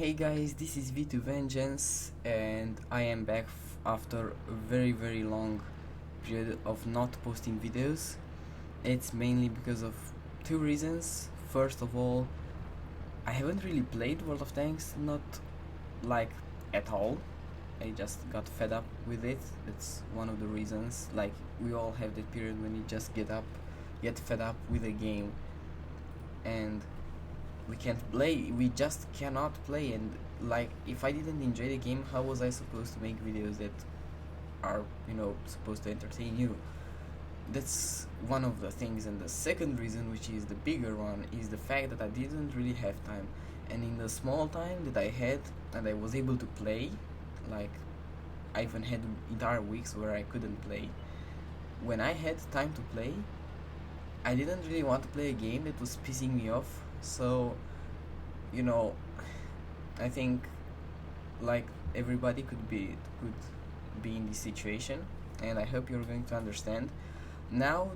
Hey guys, this is V2 Vengeance, and I am back after a very long period of not posting videos. It's mainly because of two reasons. First of all, I haven't really played World of Tanks, not like at all. I just got fed up with it. It's one of the reasons. Like, we all have that period when you just get fed up with a game, and we just cannot play. And like, if I didn't enjoy the game, how was I supposed to make videos that are, supposed to entertain you? That's one of the things. And the second reason, which is the bigger one, is the fact that I didn't really have time. And in the small time that I had and I was able to play, like, I even had entire weeks where I couldn't play. When I had time to play, I didn't really want to play a game that was pissing me off. So, you know, I think, like, everybody could be in this situation, and I hope you're going to understand. Now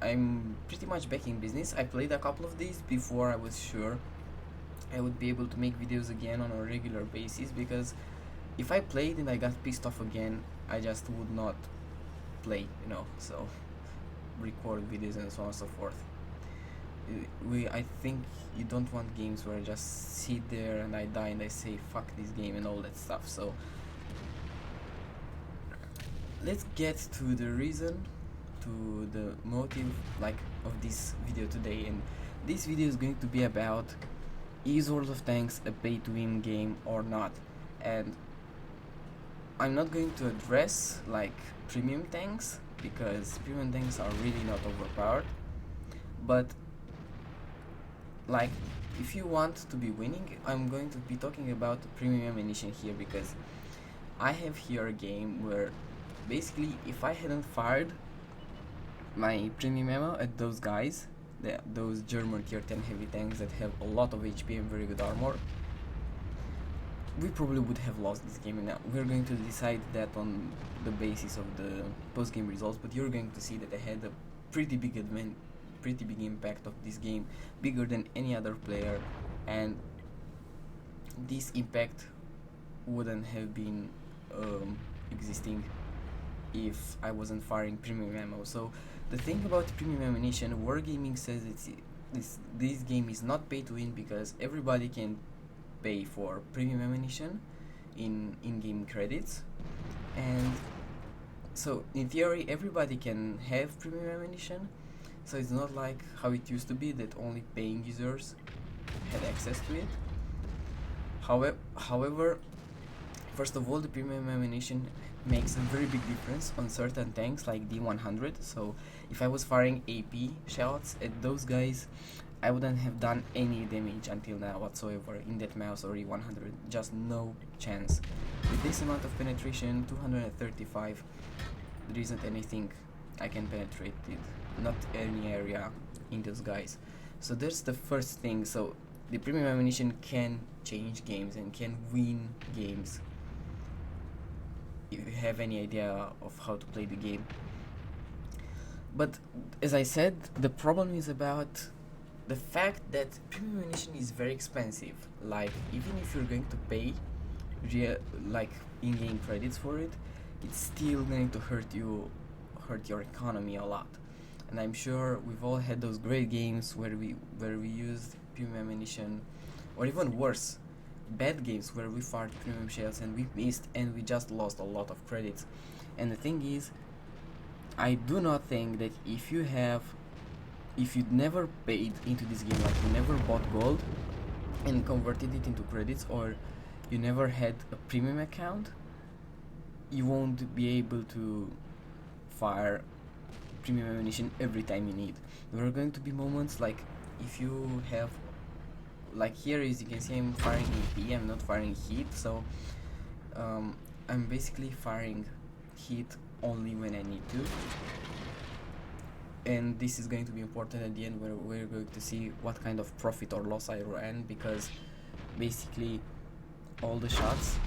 I'm pretty much back in business. I played a couple of these before I was sure I would be able to make videos again on a regular basis, because if I played and I got pissed off again, I just would not play, so record videos and so on and so forth. I think you don't want games where I just sit there and I die and I say fuck this game and all that stuff. So let's get to the reason, to the motive, like, of this video today. And this video is going to be about, is World of Tanks a pay to win game or not? And I'm not going to address like premium tanks, because premium tanks are really not overpowered, but like, if you want to be winning, I'm going to be talking about premium ammunition here, because I have here a game where basically if I hadn't fired my premium ammo at those guys, those German tier 10 heavy tanks that have a lot of HP and very good armor, we probably would have lost this game. And now we're going to decide that on the basis of the post-game results, but you're going to see that I had a pretty big impact of this game, bigger than any other player, and this impact wouldn't have been existing if I wasn't firing premium ammo. So the thing about premium ammunition, Wargaming says this game is not pay to win, because everybody can pay for premium ammunition in-game credits, and so in theory everybody can have premium ammunition. So it's not like how it used to be, that only paying users had access to it. However, first of all, the premium ammunition makes a very big difference on certain tanks like D100. So if I was firing AP shots at those guys, I wouldn't have done any damage until now whatsoever in that mouse or E100, just no chance. With this amount of penetration, 235, there isn't anything I can penetrate it, not any area in those guys. So that's the first thing. So the premium ammunition can change games and can win games if you have any idea of how to play the game. But as I said, the problem is about the fact that premium ammunition is very expensive. Like, even if you're going to pay like in-game credits for it, it's still going to hurt your economy a lot. And I'm sure we've all had those great games where we used premium ammunition, or even worse, bad games where we fired premium shells and we missed and we just lost a lot of credits. And the thing is, I do not think that if you'd never paid into this game, like you never bought gold and converted it into credits, or you never had a premium account, you won't be able to fire premium ammunition every time you need. There are going to be moments like, if you have, like here, as you can see, I'm firing AP, I'm not firing heat, so I'm basically firing heat only when I need to. And this is going to be important at the end, where we're going to see what kind of profit or loss I ran, because basically all the shots,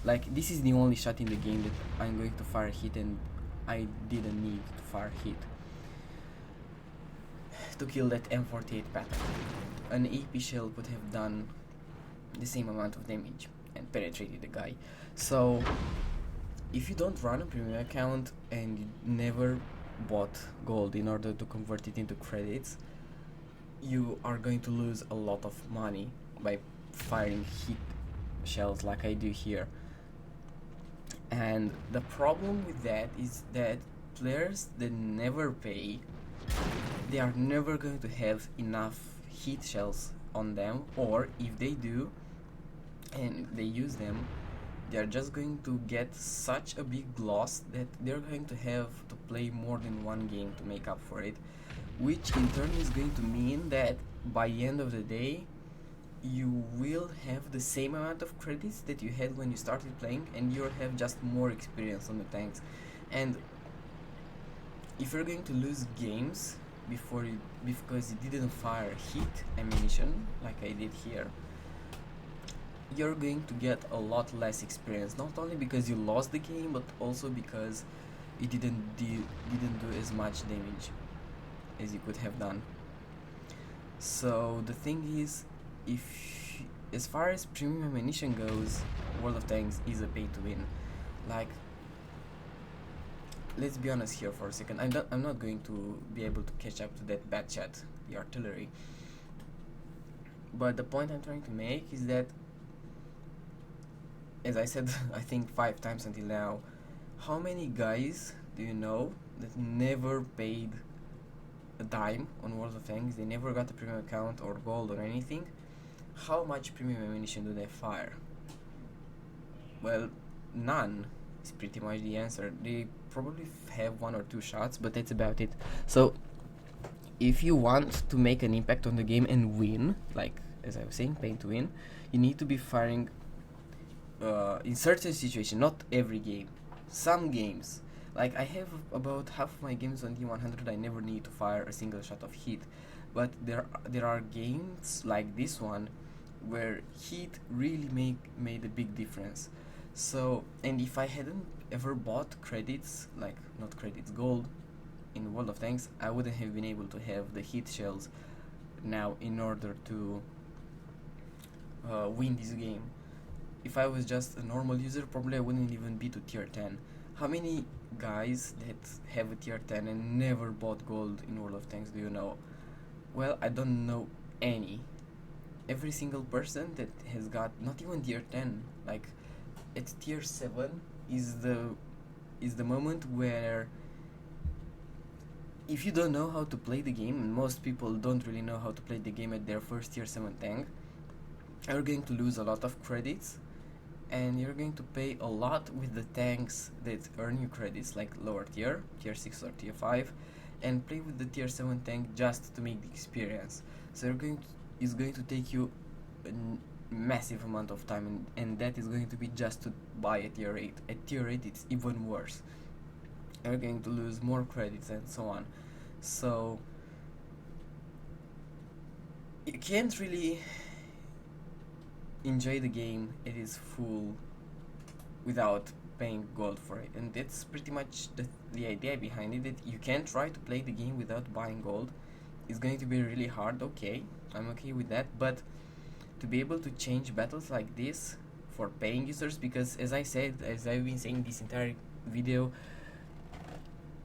like, this is the only shot in the game that I'm going to fire hit, and I didn't need to fire hit to kill that M48 pattern. An AP shell would have done the same amount of damage and penetrated the guy. So if you don't run a premium account and you never bought gold in order to convert it into credits, you are going to lose a lot of money by firing hit shells like I do here. And the problem with that is that players that never pay, they are never going to have enough hit shells on them, or if they do and they use them, they are just going to get such a big loss that they're going to have to play more than one game to make up for it, which in turn is going to mean that by the end of the day you will have the same amount of credits that you had when you started playing, and you'll have just more experience on the tanks. And if you're going to lose games because you didn't fire hit ammunition like I did here, you're going to get a lot less experience, not only because you lost the game, but also because you didn't do as much damage as you could have done. So the thing is, if as far as premium ammunition goes, World of Tanks is a pay to win. Like, let's be honest here for a second. I'm not going to be able to catch up to that bad chat, the artillery. But the point I'm trying to make is that, as I said, I think 5 times until now, how many guys do you know that never paid a dime on World of Tanks? They never got a premium account or gold or anything. How much premium ammunition do they fire? Well, none is pretty much the answer. They probably have 1 or 2 shots, but that's about it. So if you want to make an impact on the game and win, like as I was saying, pay to win, you need to be firing in certain situations, not every game, some games. Like, I have about half of my games on D100 I never need to fire a single shot of hit, but there are games like this one where hit really made a big difference. So, and if I hadn't ever bought credits, like not credits, gold in World of Tanks, I wouldn't have been able to have the hit shells now in order to win this game. If I was just a normal user, probably I wouldn't even be to tier 10. How many guys that have a tier 10 and never bought gold in World of Tanks do you know? Well, I don't know any. Every single person that has got not even tier 10, like at tier 7 is the moment where, if you don't know how to play the game, and most people don't really know how to play the game at their first tier 7 tank, you're going to lose a lot of credits, and you're going to pay a lot with the tanks that earn you credits, like lower tier 6 or tier 5, and play with the tier 7 tank just to make the experience. So it's going to take you a massive amount of time, and that is going to be just to buy a tier 8. At tier 8 it's even worse. You're going to lose more credits and so on. So you can't really enjoy the game at its full without paying gold for it, and that's pretty much the idea behind it, that you can try to play the game without buying gold. It's going to be really hard, okay, I'm okay with that, but to be able to change battles like this for paying users, because as I've been saying this entire video,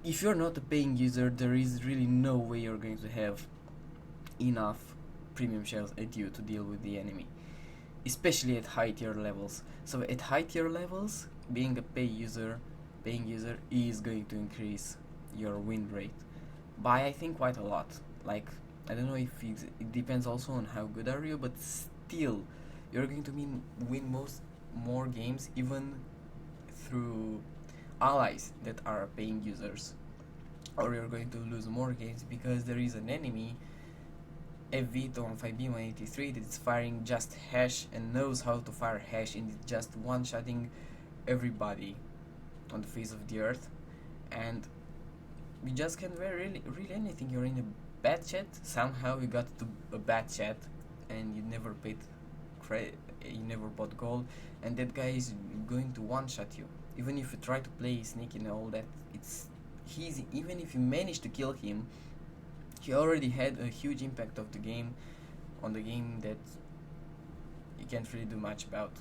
if you're not a paying user, there is really no way you're going to have enough premium shells at you to deal with the enemy, especially at high tier levels. So at high tier levels, being a paying user is going to increase your win rate by, I think, quite a lot. Like, I don't know if it depends also on how good are you, but still you're going to win more games even through allies that are paying users, or you're going to lose more games because there is an enemy, a Vito on 5B183, that is firing just hash and knows how to fire hash, and it's just one-shotting everybody on the face of the earth, and you just can't wear really anything. You're in a bad chat, somehow you got to a bad chat, and you never paid credit, you never bought gold, and that guy is going to one-shot you. Even if you try to play sneaky and all that, even if you manage to kill him, he already had a huge impact on the game that you can't really do much about.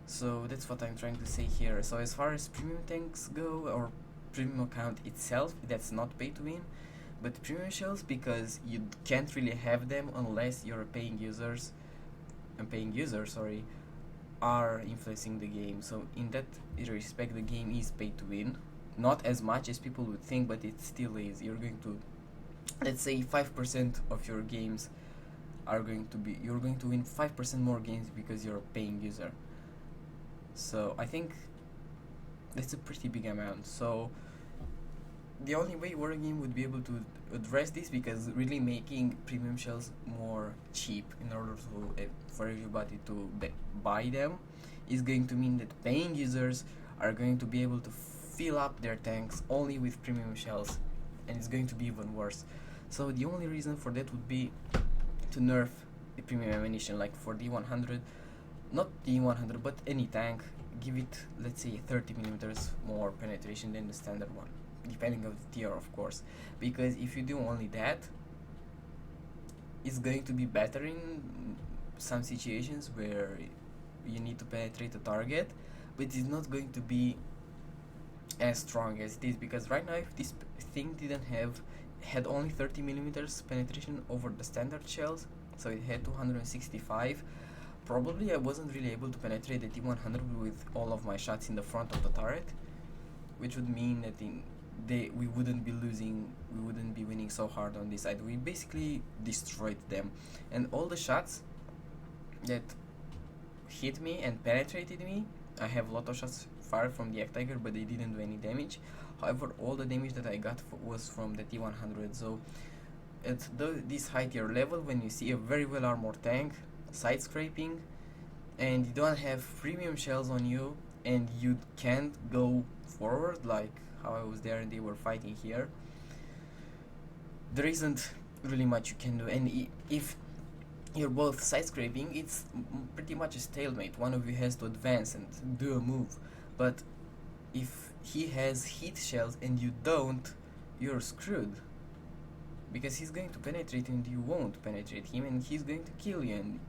So that's what I'm trying to say here. So as far as premium tanks go, or premium account itself, that's not pay to win, but premium shells, because you can't really have them unless you're paying users, sorry, are influencing the game. So in that respect, the game is pay to win, not as much as people would think, but it still is. You're going to, let's say, 5% of your games are going to be, you're going to win 5% more games because you're a paying user. So I think that's a pretty big amount. So the only way Wargame would be able to address this, because really making premium shells more cheap in order to for everybody to buy them, is going to mean that paying users are going to be able to fill up their tanks only with premium shells, and it's going to be even worse. So the only reason for that would be to nerf the premium ammunition, like for D100, not D100 but any tank, give it, let's say, 30 millimeters more penetration than the standard one, depending on the tier, of course, because if you do only that, it's going to be better in some situations where you need to penetrate a target, but it's not going to be as strong as it is, because right now, if this thing had only 30 millimeters penetration over the standard shells, so it had 265, probably I wasn't really able to penetrate the T100 with all of my shots in the front of the turret, which would mean that we wouldn't be winning so hard on this side. We basically destroyed them, and all the shots that hit me and penetrated me, I have a lot of shots fired from the Tiger, but they didn't do any damage. However, all the damage that I got was from the T100. So at this high tier level, when you see a very well armored tank side scraping and you don't have premium shells on you and you can't go forward like how I was there and they were fighting here, there isn't really much you can do. And if you're both side scraping, it's pretty much a stalemate. One of you has to advance and do a move, but if he has heat shells and you don't, you're screwed, because he's going to penetrate and you won't penetrate him, and he's going to kill you, and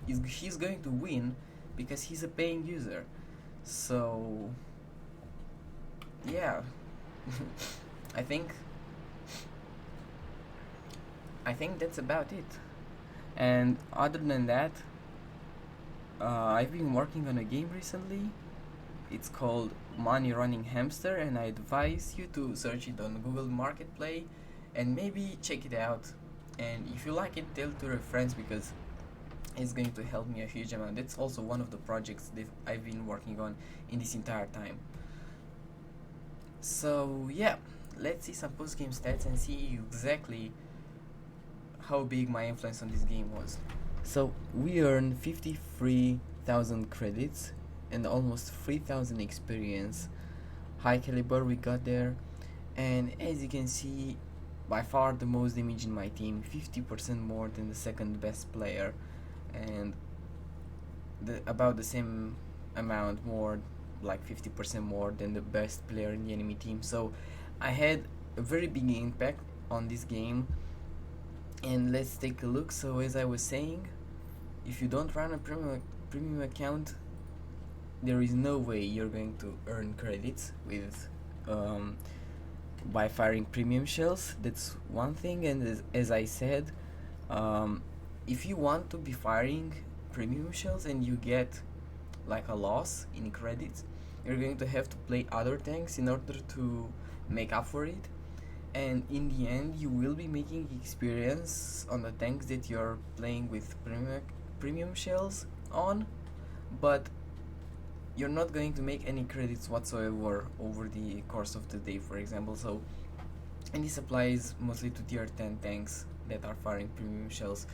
he's going to win because he's a paying user. So yeah, I think that's about it. And other than that, I've been working on a game recently. It's called Money Running Hamster, and I advise you to search it on Google Marketplace and maybe check it out. And if you like it, tell to your friends, because it's going to help me a huge amount. That's also one of the projects that I've been working on in this entire time. So yeah, let's see some post-game stats and see exactly how big my influence on this game was. So we earned 53,000 credits and almost 3,000 experience. High caliber we got there, and as you can see, by far the most damage in my team, 50% more than the second best player, and about the same amount more, like 50% more than the best player in the enemy team. So I had a very big impact on this game. And let's take a look. So as I was saying, if you don't run a premium account, there is no way you're going to earn credits with by firing premium shells. That's one thing. And as I said, if you want to be firing premium shells and you get like a loss in credits, you're going to have to play other tanks in order to make up for it. And in the end, you will be making experience on the tanks that you're playing with premium shells on, but you're not going to make any credits whatsoever over the course of the day, for example. So, and this applies mostly to tier 10 tanks that are firing premium shells.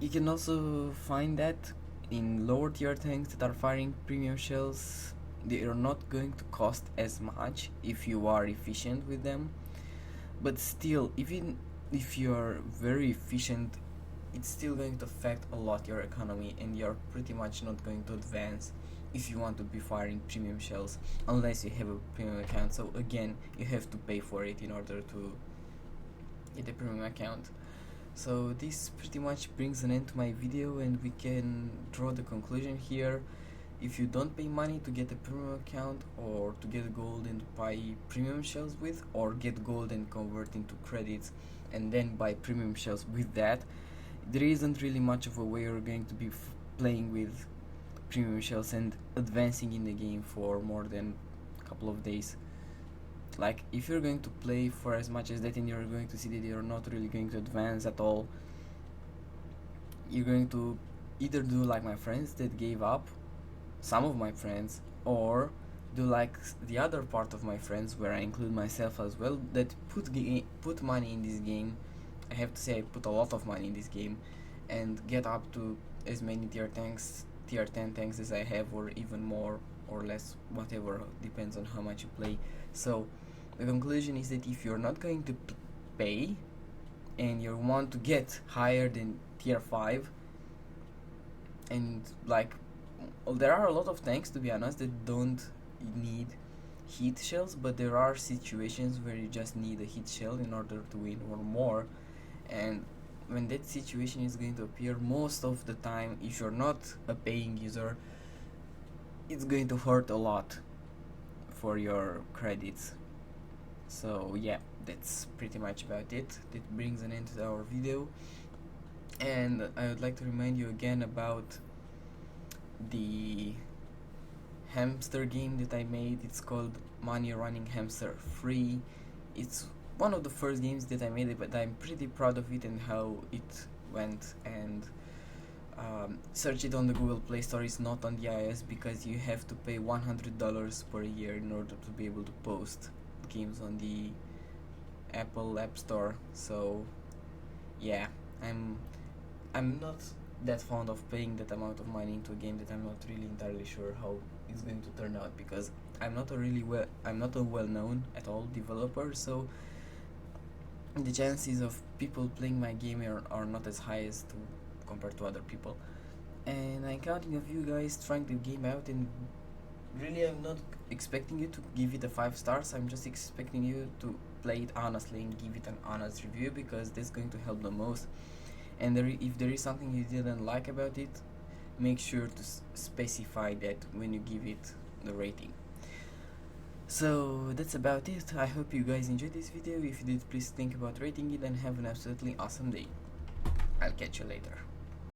You can also find that in lower tier tanks that are firing premium shells, they are not going to cost as much if you are efficient with them. But still, even if you're very efficient, it's still going to affect a lot your economy, and you're pretty much not going to advance if you want to be firing premium shells unless you have a premium account. So again, you have to pay for it in order to get a premium account. So this pretty much brings an end to my video, and we can draw the conclusion here. If you don't pay money to get a premium account, or to get gold and buy premium shells with, or get gold and convert into credits and then buy premium shells with that, there isn't really much of a way you're going to be playing with premium shells and advancing in the game for more than a couple of days. Like, if you're going to play for as much as that and you're going to see that you're not really going to advance at all, you're going to either do like my friends that gave up, some of my friends, or do like the other part of my friends, where I include myself as well, that put money in this game. I have to say I put a lot of money in this game, and get up to as many tier 10 tanks as I have, or even more or less, whatever, depends on how much you play. So the conclusion is that if you're not going to pay and you want to get higher than tier 5, and like, well, there are a lot of tanks, to be honest, that don't need hit shells, but there are situations where you just need a hit shell in order to win or more. And when that situation is going to appear, most of the time, if you're not a paying user, it's going to hurt a lot for your credits. So yeah, that's pretty much about it. That brings an end to our video, and I would like to remind you again about the hamster game that I made. It's called Money Running Hamster Free. It's one of the first games that I made, but I'm pretty proud of it and how it went. And search it on the Google Play Store. It's not on the iOS, because you have to pay $100 per year in order to be able to post games on the Apple App Store. So yeah, I'm not that fond of paying that amount of money into a game that I'm not really entirely sure how it's going to turn out, because I'm not a well-known at all developer, so the chances of people playing my game are not as high as compared to other people. And I'm counting of you guys trying the game out, and really I'm not expecting you to give it a 5 stars. I'm just expecting you to play it honestly and give it an honest review, because that's going to help the most. And if there is something you didn't like about it, make sure to specify that when you give it the rating. So that's about it. I hope you guys enjoyed this video. If you did, please think about rating it, and have an absolutely awesome day. I'll catch you later.